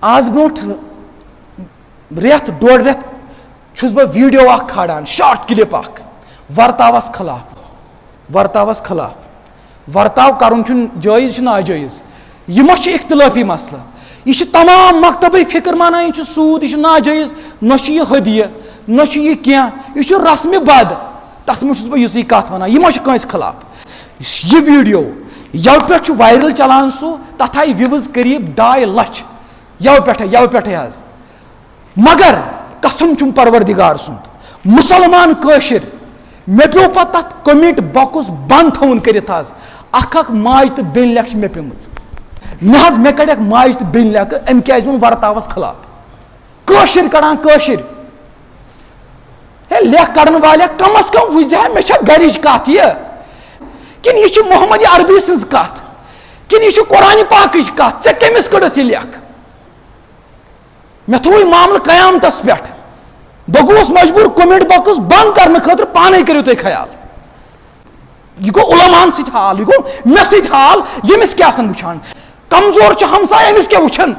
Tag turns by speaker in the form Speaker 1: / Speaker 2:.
Speaker 1: आज ब्रोट रेत डोड़ रेत छुस बह वीडियो खाड़ान शॉर्ट क्लिप वर्तावस खिलाफ वर्ताव करुन जायज़ नाजायज़ यह इख्तिलाफी मसला यह तमाम मकतब फिक्र माना यह सूद यह नाजायज़ न हदिया न क्या यह रस्म बद तथ मे बह कत वन यह खिलाफ यह वीडियो यव पे वायरल चलान सो तथ आई व्यूज करीब 2.5 लाख यव पे मगर कसम चुम परवरदिगार सुंद मुसलमान कशिर मे पे तथ कमेंट बॉक्स बंद थवन कर माज तो बेन लेख मे पे मे कड़ माज तो बेन लेख अम क्या वर्तावस खिलाफ कशिर कड़ान कशिर लेख कड़न वाले कम अज कम वुझ मे गरिच कत यह किन यह मोहम्मद अरबी सज कत किन यह कुरान पाक कत ऐ कमिस कड़त यह लेख मे थो मामल कयामतस पे बह गोस मजबूर कमेंट बॉक्स बंद करने खतर पाने करो तुम ख्याल यह गो उलमान सत हाल यह गो मे सत हाल यमिस क्या वुचान कमजोर हमसाय अमिस क्या वुचान।